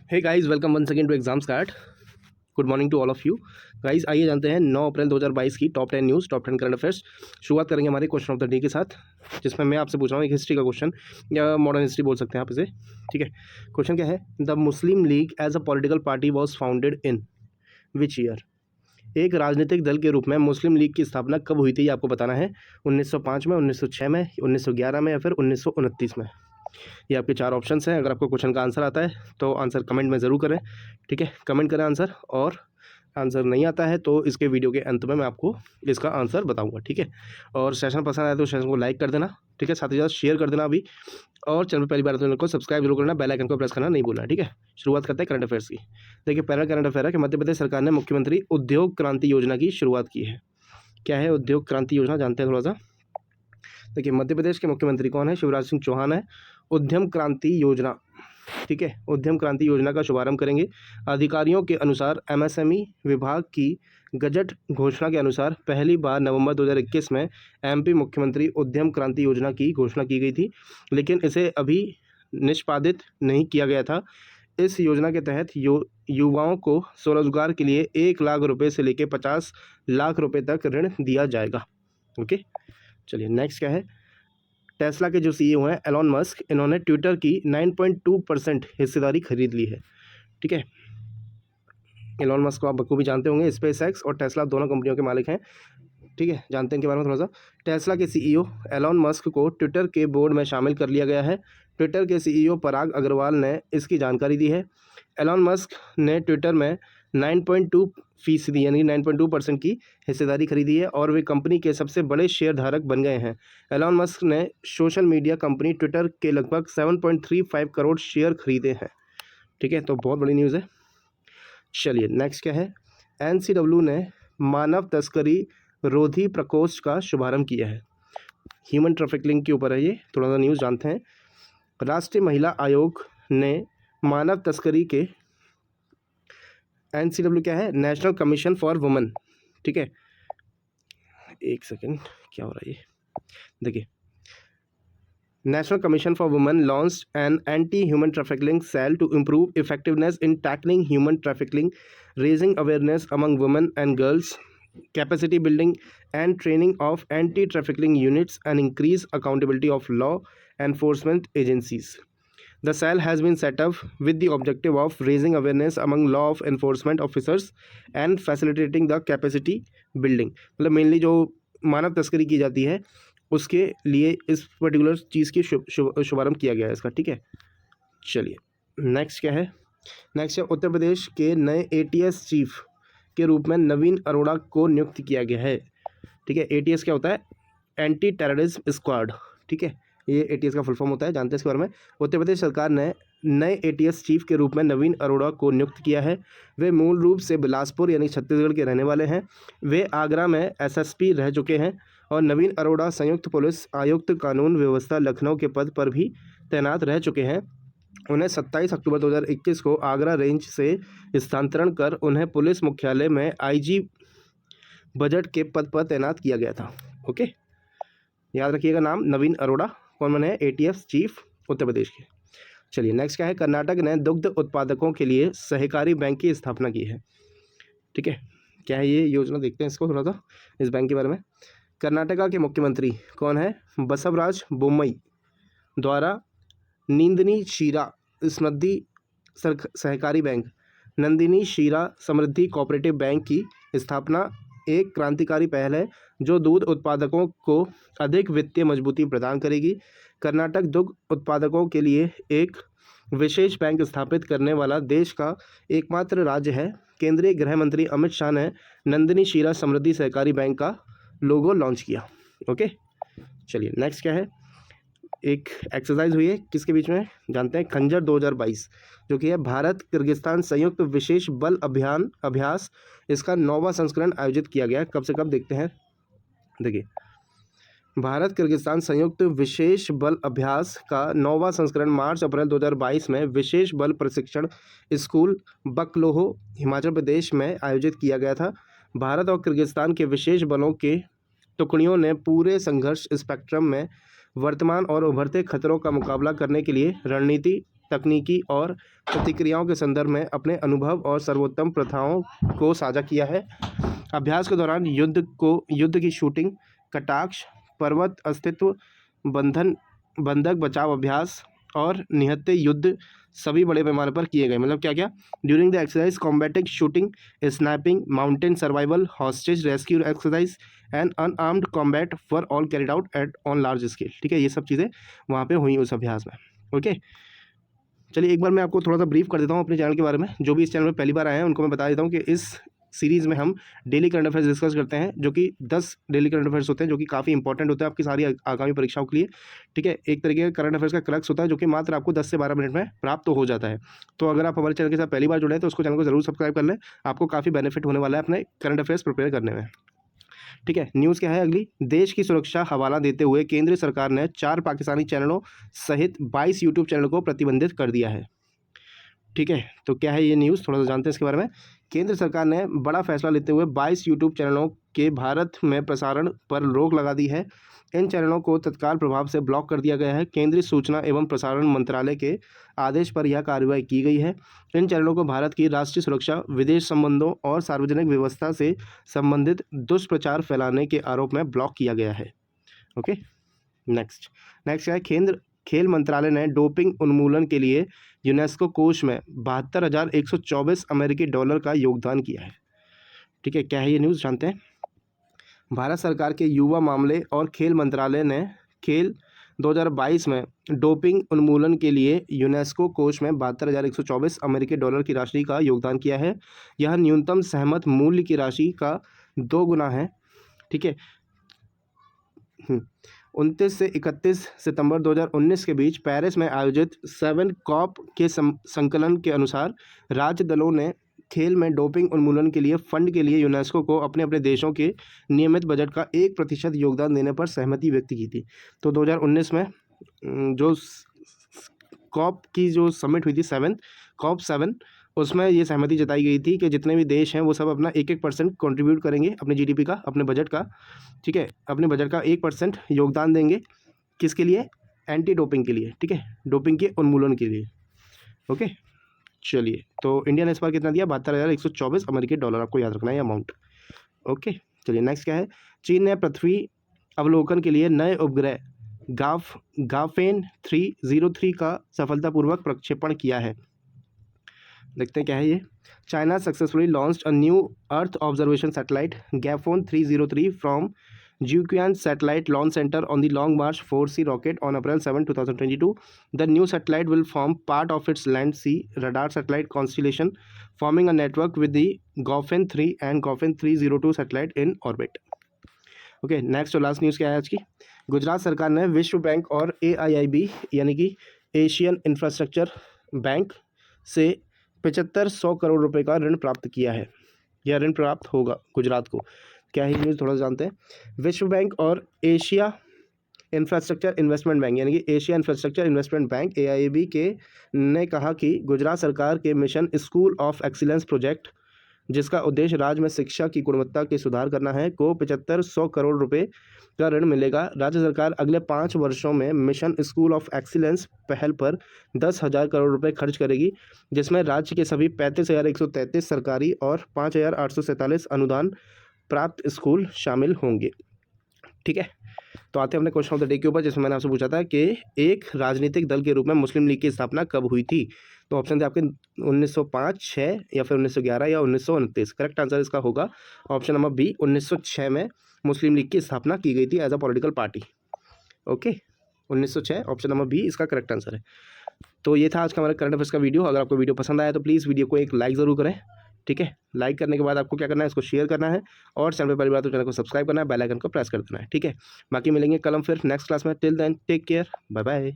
Hey guys, welcome once again to exam start. Good morning to all of you guys. आइए जानते हैं 9 April 2022 की top 10 news, top 10 current affairs. शुरुआत करेंगे हमारे क्वेश्चन ऑफ द डे के साथ, जिसमें मैं आपसे पूछ रहा हूँ एक हिस्ट्री का क्वेश्चन, या मॉडर्न हिस्ट्री बोल सकते हैं आप इसे। ठीक है, क्वेश्चन क्या है? The Muslim League as a political party was founded in which year? एक राजनीतिक दल के रूप में मुस्लिम लीग की स्थापना कब हुई थी, ये आपको बताना है। 1905 में, 1906 में, 1911 में, या फिर 1929 में। ये आपके चार ऑप्शंस हैं। अगर आपको क्वेश्चन का आंसर आता है तो आंसर कमेंट में ज़रूर करें। ठीक है, कमेंट करें आंसर, और आंसर नहीं आता है तो इसके वीडियो के अंत में मैं आपको इसका आंसर बताऊंगा। ठीक है, और सेशन पसंद आए तो सेशन को लाइक कर देना। ठीक है, साथ ही साथ शेयर कर देना अभी, और चैनल पर पहली बार तो चैनल को सब्सक्राइब जरूर करना, बेल आइकन को प्रेस करना नहीं भूलना। ठीक है, शुरुआत करते हैं करंट अफेयर्स की। देखिए, पहला करंट अफेयर है कि मध्य प्रदेश सरकार ने मुख्यमंत्री उद्योग क्रांति योजना की शुरुआत की है। क्या है उद्योग क्रांति योजना, जानते हैं थोड़ा सा। देखिए, मध्य प्रदेश के मुख्यमंत्री कौन है? शिवराज सिंह चौहान है। उद्यम क्रांति योजना, ठीक है, उद्यम क्रांति योजना का शुभारंभ करेंगे। अधिकारियों के अनुसार एमएसएमई विभाग की गजट घोषणा के अनुसार पहली बार नवंबर 2021 में एमपी मुख्यमंत्री उद्यम क्रांति योजना की घोषणा की गई थी, लेकिन इसे अभी निष्पादित नहीं किया गया था। इस योजना के तहत युवाओं को स्वरोजगार के लिए 1 लाख रुपए से लेकर 50 लाख रुपए तक ऋण दिया जाएगा। ओके, चलिए नेक्स्ट क्या है? टेस्ला के जो सीईओ हैं एलॉन मस्क, इन्होंने ट्विटर की 9.2% हिस्सेदारी खरीद ली है। ठीक है, एलॉन मस्क को आप बखूबी जानते होंगे, स्पेस एक्स और टेस्ला दोनों कंपनियों के मालिक हैं। ठीक है, जानते हैं इनके बारे में थोड़ा सा। टेस्ला के सीईओ एलॉन मस्क को ट्विटर के बोर्ड में शामिल कर लिया गया है। ट्विटर के सीईओ पराग अग्रवाल ने इसकी जानकारी दी है। एलॉन मस्क ने ट्विटर में 9.2% यानी 9.2% की हिस्सेदारी खरीदी है, और वे कंपनी के सबसे बड़े शेयर धारक बन गए हैं। एलॉन मस्क ने सोशल मीडिया कंपनी ट्विटर के लगभग 7.35 करोड़ शेयर खरीदे हैं। ठीक है, तो बहुत बड़ी न्यूज़ है। चलिए नेक्स्ट क्या है? एनसीडब्ल्यू ने मानव तस्करी रोधी प्रकोष्ठ का शुभारंभ किया है। ह्यूमन ट्रैफिकिंग के ऊपर है ये, थोड़ा सा न्यूज़ जानते हैं। राष्ट्रीय महिला आयोग ने मानव तस्करी के, एनसीडब्ल्यू क्या है? National Commission for women. ठीक है, एक सेकेंड, क्या हो रहा है ये? देखिए, National Commission for Women launched an anti human trafficking cell to improve effectiveness in tackling human trafficking, raising awareness among women and girls, capacity building and training of anti-trafficking units, and increase accountability of law enforcement agencies. The cell has been set up with the objective of raising awareness among law enforcement officers and facilitating the capacity building. मतलब mainly जो मानव तस्करी की जाती है उसके लिए इस particular चीज़ की शुभारंभ किया गया है इसका। ठीक है, चलिए नेक्स्ट क्या है? नेक्स्ट है उत्तर प्रदेश के नए एटीएस चीफ के रूप में नवीन अरोड़ा को नियुक्त किया गया है। ठीक है, एटीएस क्या होता है? Anti terrorism squad. ठीक है, ये एटीएस का फुल फॉर्म होता है, जानते हैं इसके बारे में। उत्तर प्रदेश सरकार ने नए एटीएस चीफ के रूप में नवीन अरोड़ा को नियुक्त किया है। वे मूल रूप से बिलासपुर यानी छत्तीसगढ़ के रहने वाले हैं। वे आगरा में एसएसपी रह चुके हैं, और नवीन अरोड़ा संयुक्त पुलिस आयुक्त कानून व्यवस्था लखनऊ के पद पर भी तैनात रह चुके हैं। उन्हें 27 अक्टूबर 2021 को आगरा रेंज से स्थानांतरण कर उन्हें पुलिस मुख्यालय में आईजी बजट के पद पर तैनात किया गया था। ओके, याद रखिएगा नाम नवीन अरोड़ा कौन बने हैं? एटीएस चीफ उत्तर प्रदेश के। चलिए नेक्स्ट क्या है? कर्नाटक ने दुग्ध उत्पादकों के लिए सहकारी बैंक की स्थापना की है। ठीक है, क्या है ये योजना? देखते हैं इसको थोड़ा सा, इस बैंक के बारे में। कर्नाटका के मुख्यमंत्री कौन है? बसवराज बोम्मई द्वारा नंदिनी शीरा समृद्धि सहकारी बैंक, नंदिनी शीरा समृद्धि कोऑपरेटिव बैंक की स्थापना एक क्रांतिकारी पहल है जो दूध उत्पादकों को अधिक वित्तीय मजबूती प्रदान करेगी। कर्नाटक दुग्ध उत्पादकों के लिए एक विशेष बैंक स्थापित करने वाला देश का एकमात्र राज्य है। केंद्रीय गृह मंत्री अमित शाह ने नंदिनी शीरा समृद्धि सहकारी बैंक का लोगो लॉन्च किया। ओके, चलिए नेक्स्ट क्या है? एक एक्सरसाइज हुई है किसके बीच में, जानते हैं? खंजर 2022, जो कि है भारत किर्गिस्तान संयुक्त विशेष बल अभ्यास। इसका 9वां संस्करण आयोजित किया गया। कब से कब देखते हैं? देखिए, भारत किर्गिस्तान संयुक्त विशेष बल अभ्यास का 9वां संस्करण मार्च अप्रैल 2022 में विशेष बल प्रशिक्षण स्कूल बकलोहो हिमाचल प्रदेश में आयोजित किया गया था। भारत और किर्गिस्तान के विशेष बलों के टुकड़ियों ने पूरे संघर्ष स्पेक्ट्रम में वर्तमान और उभरते खतरों का मुकाबला करने के लिए रणनीति तकनीकी और प्रतिक्रियाओं के संदर्भ में अपने अनुभव और सर्वोत्तम प्रथाओं को साझा किया है। अभ्यास के दौरान युद्ध की शूटिंग, कटाक्ष, पर्वत अस्तित्व, बंधक बचाव अभ्यास और निहत्थे युद्ध सभी बड़े पैमाने पर किए गए। मतलब क्या क्या? During the exercise combating, shooting, sniping, mountain survival, hostage rescue exercise and unarmoured combat for all carried out at on large scale. ठीक है, ये सब चीज़ें वहाँ पे हुई उस अभ्यास में। ओके, चलिए एक बार मैं आपको थोड़ा सा ब्रीफ कर देता हूँ अपने चैनल के बारे में। जो भी इस चैनल में पहली बार आए हैं उनको मैं बता देता हूँ कि इस सीरीज़ में हम डेली करंट अफेयर्स डिस्कस करते हैं, जो कि 10 डेली करंट अफेयर्स होते हैं, जो कि काफ़ी इंपॉर्टेंट होता है आपकी सारी आगामी परीक्षाओं के लिए। ठीक है, एक तरीके का करंट अफेयर्स का क्रक्स होता है, जो कि मात्र आपको 10 से 12 मिनट में प्राप्त हो जाता है। तो अगर आप हमारे चैनल के साथ पहली बार जुड़े हैं तो उसको चैनल को जरूर सब्सक्राइब कर लें, आपको काफ़ी बेनिफिट होने वाला है अपने करंट अफेयर्स प्रिपेयर करने में। ठीक है, न्यूज़ क्या है अगली? देश की सुरक्षा हवाला देते हुए केंद्र सरकार ने 4 पाकिस्तानी चैनलों सहित 22 यूट्यूब चैनल को प्रतिबंधित कर दिया है। ठीक है, तो क्या है ये न्यूज़, थोड़ा सा जानते हैं इसके बारे में। केंद्र सरकार ने बड़ा फैसला लेते हुए 22 यूट्यूब चैनलों के भारत में प्रसारण पर रोक लगा दी है। इन चैनलों को तत्काल प्रभाव से ब्लॉक कर दिया गया है। केंद्रीय सूचना एवं प्रसारण मंत्रालय के आदेश पर यह कार्रवाई की गई है। इन चैनलों को भारत की राष्ट्रीय सुरक्षा, विदेश संबंधों और सार्वजनिक व्यवस्था से संबंधित दुष्प्रचार फैलाने के आरोप में ब्लॉक किया गया है। ओके, नेक्स्ट क्या है? खेल मंत्रालय ने डोपिंग उन्मूलन के लिए यूनेस्को कोष में 72,124 अमेरिकी डॉलर का योगदान किया है। ठीक है, क्या है ये न्यूज़, जानते हैं। भारत सरकार के युवा मामले और खेल मंत्रालय ने खेल 2022 में डोपिंग उन्मूलन के लिए यूनेस्को कोष में 72,124 अमेरिकी डॉलर की राशि का योगदान किया है। यह न्यूनतम सहमत मूल्य की राशि का 2 गुना है। ठीक है, 29 से 31 सितंबर 2019 के बीच पेरिस में आयोजित 7 कॉप के संकलन के अनुसार राज्य दलों ने खेल में डोपिंग उन्मूलन के लिए फंड के लिए यूनेस्को को अपने अपने देशों के नियमित बजट का 1% योगदान देने पर सहमति व्यक्त की थी। तो 2019 में जो कॉप की जो समिट हुई थी, कॉप 7, उसमें ये सहमति जताई गई थी कि जितने भी देश हैं वो सब अपना 1% कंट्रीब्यूट करेंगे अपने जीडीपी का, अपने बजट का। ठीक है, अपने बजट का 1% योगदान देंगे, किसके लिए? एंटी डोपिंग के लिए। ठीक है, डोपिंग के उन्मूलन के लिए। ओके, चलिए, तो इंडिया ने इस बार कितना दिया? 72,124 अमेरिकी डॉलर, आपको याद रखना है अमाउंट। ओके, चलिए नेक्स्ट क्या है? चीन ने पृथ्वी अवलोकन के लिए नए उपग्रह गाफेन 303 का सफलतापूर्वक प्रक्षेपण किया है। देखते हैं क्या है ये। China successfully launched a new earth observation satellite Gaofen 303 from Jiuquan Satellite Launch Center on the Long March 4C rocket on April 7, 2022. The new satellite will form part of its Land-Sea radar satellite constellation, forming a network with the Gaofen 3 and Gaofen 302 satellite in orbit. Okay, next और last news क्या है आज की? गुजरात सरकार ने विश्व bank और AIIB यानी कि एशियन इंफ्रास्ट्रक्चर बैंक से 7500 करोड़ रुपए का ऋण प्राप्त किया है। यह ऋण प्राप्त होगा गुजरात को। क्या है न्यूज़, थोड़ा जानते हैं। विश्व बैंक और एशिया इंफ्रास्ट्रक्चर इन्वेस्टमेंट बैंक यानी कि Asia infrastructure investment bank AIIB के ने कहा कि गुजरात सरकार के mission school of excellence project, जिसका उद्देश्य राज्य में शिक्षा की गुणवत्ता के सुधार करना है, को 7500 करोड़ रुपए का ऋण मिलेगा। राज्य सरकार अगले 5 वर्षों में मिशन स्कूल ऑफ एक्सीलेंस पहल पर 10,000 करोड़ रुपए खर्च करेगी, जिसमें राज्य के सभी 35,133 सरकारी और 5,847 अनुदान प्राप्त स्कूल शामिल होंगे। ठीक है, तो आते हैं अपने क्वेश्चन ऑफ द डे के ऊपर, जिसमें मैंने आपसे पूछा था कि एक राजनीतिक दल के रूप में मुस्लिम लीग की स्थापना कब हुई थी। तो ऑप्शन थे आपके 1905, 6 या फिर 1911 या 1929। करेक्ट आंसर इसका होगा ऑप्शन नंबर बी, 1906 में मुस्लिम लीग की स्थापना की गई थी as a political party. Okay, 1906 option number B इसका करेक्ट आंसर है। तो ये था आज का हमारा करंट अफेयर्स का वीडियो। अगर आपको वीडियो पसंद आया तो प्लीज़ वीडियो को एक लाइक ज़रूर करें। ठीक है, लाइक करने के बाद आपको क्या करना है, इसको शेयर करना है और चैनल पर पहली बार तो चैनल को सब्सक्राइब करना है, बेल आइकन को प्रेस कर देना है। ठीक है, बाकी मिलेंगे कल हम फिर नेक्स्ट क्लास में। Till then take care, bye bye.